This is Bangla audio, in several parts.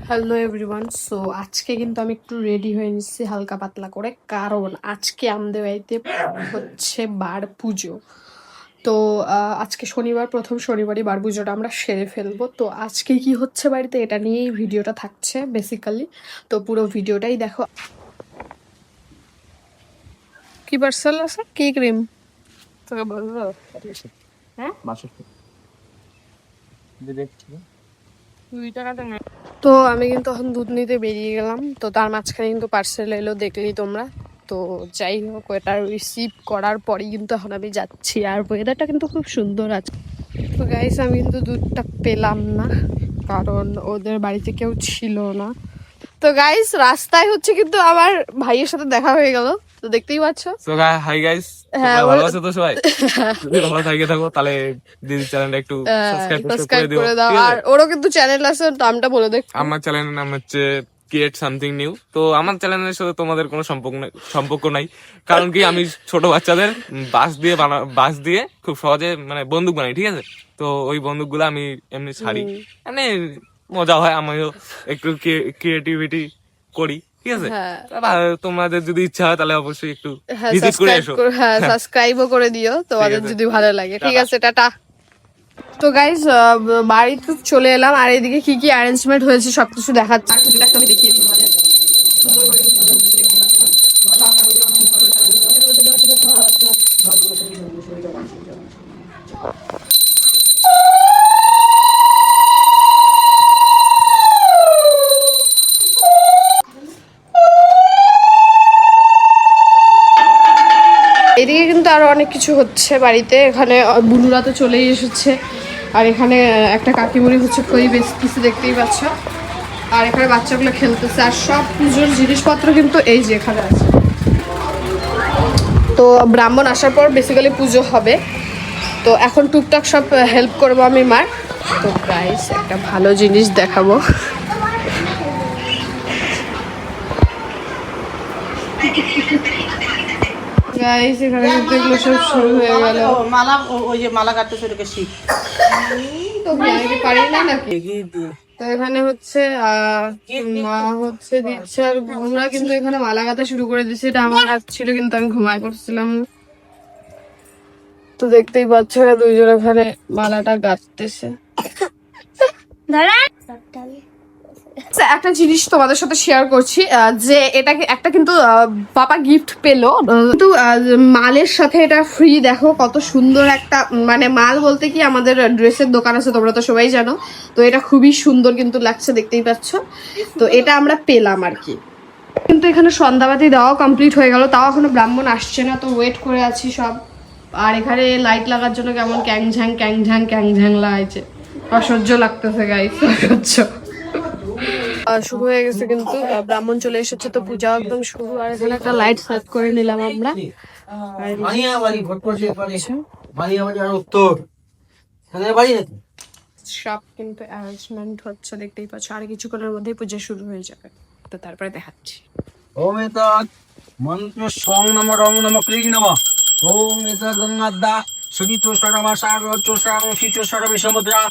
Hello everyone. সো আজকে কিন্তু আমি একটু রেডি হয়ে নিচ্ছি হালকা পাতলা করে, কারণ আজকে আমাদের বাড়িতে হচ্ছে বার পুজো। তো আজকে শনিবার, প্রথম শনিবারই বার পুজোটা আমরা সেরে ফেলবো। তো আজকে কি হচ্ছে বাড়িতে এটা নিয়েই ভিডিওটা থাকছে বেসিক্যালি। তো পুরো ভিডিওটাই দেখো। কি পার্সেল আছে? কি ক্রিম তোকে বলবো? হ্যাঁ, তো আমি কিন্তু এখন দুধ নিতে বেরিয়ে গেলাম। তো তার মাঝখানে কিন্তু পার্সেল এলো, দেখলি তোমরা। তো যাই হোক, ওটা রিসিভ করার পরেই কিন্তু এখন আমি যাচ্ছি। আর ওয়েদারটা কিন্তু খুব সুন্দর আছে। তো গাইস, আমি কিন্তু দুধটা পেলাম না, কারণ ওদের বাড়িতে কেউ ছিল না। তো গাইস, রাস্তায় হচ্ছে কিন্তু আমার ভাইয়ের সাথে দেখা হয়ে গেল। তো দেখতেই পাচ্ছ। সো হাই গাইস, হ্যাঁ, ভালো আছো তো সবাই? যদি ভালো থাকে থাকো তাহলে দিদি চ্যানেলটা একটু সাবস্ক্রাইব করে দাও। আর ওরও কিন্তু চ্যানেল আছে, নামটা বলে দেখ। আমার চ্যানেলের নাম হচ্ছে ক্রিয়েট সামথিং নিউ। তো আমার চ্যানেলের সাথে তোমাদের কোনো সম্পর্ক নাই, কারণ কি আমি ছোট বাচ্চাদের বাস দিয়ে খুব সহজে মানে বন্দুক বানাই, ঠিক আছে? তো ওই বন্দুকগুলো আমি এমনি ছাড়ি, এমনি মজা হয়, আমিও একটু ক্রিয়েটিভিটি করি, ঠিক আছে? তোমাদের যদি ইচ্ছা হয় তাহলে অবশ্যই একটু ভিজিট করে এসো। হ্যাঁ, সাবস্ক্রাইবও করে দিও তোমাদের যদি ভালো লাগে। ঠিক আছে, টাটা। তো গাইস, বাড়িতে চলে এলাম, আর এদিকে কি কি অ্যারেঞ্জমেন্ট হয়েছে সবকিছু দেখাচ্ছি। আমি দেখিয়ে দিই। এদিকে কিন্তু আরো অনেক কিছু হচ্ছে বাড়িতে। এখানে বুনুরা তো চলেই এসেছে, আর এখানে একটা কাকিমুড়ি হচ্ছে খই বেচতেছে, দেখতেই পাচ্ছ। আর এখানে বাচ্চাগুলো খেলতেছে, আর সব পুজোর জিনিসপত্র কিন্তু এই যে এখানে আছে। তো ব্রাহ্মণ আসার পর বেসিক্যালি পুজো হবে। তো এখন টুকটাক সব হেল্প করবো আমি মার। তো গাইস, একটা ভালো জিনিস দেখাবো। গাইস, এখানে কিন্তু এগুলো সব শুরু হয়ে গেল। মালা, ওই যে মালা কাটতেছে ওটাকে শিখ। তো আমি পারি না নাকি? তো এখানে হচ্ছে মা হচ্ছে দিচ্ছে, আর আমরা কিন্তু এখানে মালা গাঁথা শুরু করে দিচ্ছে। এটা আমার হাত ছিল, কিন্তু আমি ঘুমায় পড়ছিলাম। তো দেখতেই পাচ্ছ দুইজন এখানে মালাটা গাঁথতেছে। একটা জিনিস তোমাদের সাথে শেয়ার করছি, যে এটাকে একটা কিন্তু বাবা গিফট পেলো, কিন্তু মালের সাথে এটা ফ্রি। দেখো কত সুন্দর একটা, মানে মাল বলতে কি, আমাদের ড্রেসের দোকান আছে, তোমরা তো সবাই জানো। তো এটা খুবই সুন্দর কিন্তু লাগছে, দেখতেই পাচ্ছ। তো এটা আমরা পেলাম আর কি। কিন্তু এখানে সন্ধ্যাবাতি দেওয়া কমপ্লিট হয়ে গেল, তাও এখনো ব্রাহ্মণ আসছে না। তো ওয়েট করে আছি সব। আর এখানে লাইট লাগার জন্য কেমন ক্যাং ঝ্যাং লাগাইছে, অসহ্য লাগতেছে গাইস, অসহ্য। শুরু হয়ে গেছে কিন্তু, ব্রাহ্মণ চলে এসেছে। তো পূজা একদম শুরু। আর এখানে একটা লাইট সেট করে নিলাম আমরা। সব কিন্তু অ্যারেঞ্জমেন্ট হচ্ছে, দেখতেই পাচ্ছ। আর কিছুক্ষণের মধ্যেই পূজা শুরু হয়ে যাবে। তো তারপরে দেখাচ্ছি। ওম এতৎ মন্ত্র সং নমঃ রং নমঃ ক্লীং নমঃ। ওম এতৎ গঙ্গাদ্দা সবিত সরমা সাগর চোষাং শীত সরবে সমুদ্রা।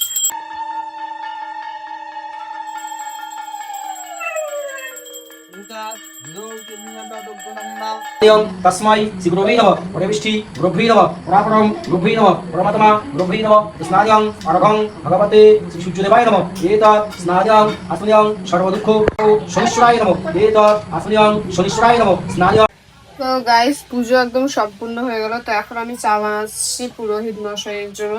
তস্মাই শ্রী গুরুবে নমঃ। পরবিষ্টি গুরুভ্যৈ নমঃ। পরাপরম গুরুভ্যৈ নমঃ। পরমাত্মা গুরুভ্যৈ নমঃ। স্নায়ং অর্ঘং ভগবতে শ্রী সূর্যদেবায় নমঃ। এতৎ স্নায়ং আসুনিয়ং সর্বদুঃখ শনিশ্বরায় নমঃ। এতৎ আসুনিয়ং শনিশ্বরায় নমঃ। স্নায়ং। তো গাইস, পুজো একদম সম্পূর্ণ হয়ে গেল। তো এখন আমি চা বানাচ্ছি পুরোহিত মশাইয়ের জন্য।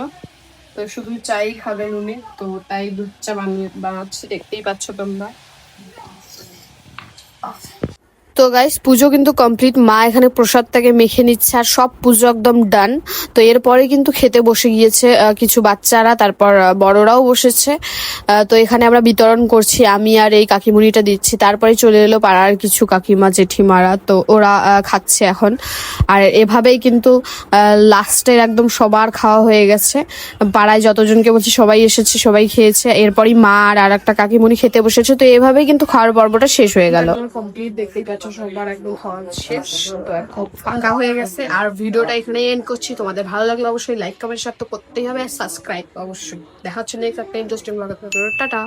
তো শুধু চাই খাবেন উনি, তো তাই দুধ চা বানাচ্ছি, দেখতেই পাচ্ছ তোমরা। তো গাইস, পুজো কিন্তু কমপ্লিট। মা এখানে প্রসাদটাকে মেখে নিচ্ছে, আর সব পুজো একদম ডান। তো এরপরে কিন্তু খেতে বসে গিয়েছে কিছু বাচ্চারা, তারপর বড়রাও বসেছে। তো এখানে আমরা বিতরণ করছি, আমি আর এই কাকিমুনিটা দিচ্ছি। তারপরে চলে এলো পাড়ার কিছু কাকিমা জেঠিমারা, তো ওরা খাচ্ছে এখন। আর এভাবেই কিন্তু লাস্টের একদম সবার খাওয়া হয়ে গেছে। পাড়ায় যতজনকে বলছি সবাই এসেছে, সবাই খেয়েছে। এরপরই মা আর একটা কাকিমুনি খেতে বসেছে। তো এভাবেই কিন্তু খাওয়ার পর্বটা শেষ হয়ে গেল। কমপ্লিট, দেখতেই পাচ্ছ সবার একদম খাওয়া শেষ। তো এখন ফাঁকা হয়ে গেছে। আর ভিডিওটা এখানে এন্ড করছি। তোমাদের ভালো লাগলে অবশ্যই লাইক কমেন্ট শেয়ার তো করতেই হবে, আর সাবস্ক্রাইব অবশ্যই। দেখা হচ্ছে নেক্সট একটা ইন্টারেস্টিং ব্লগে। টাটা।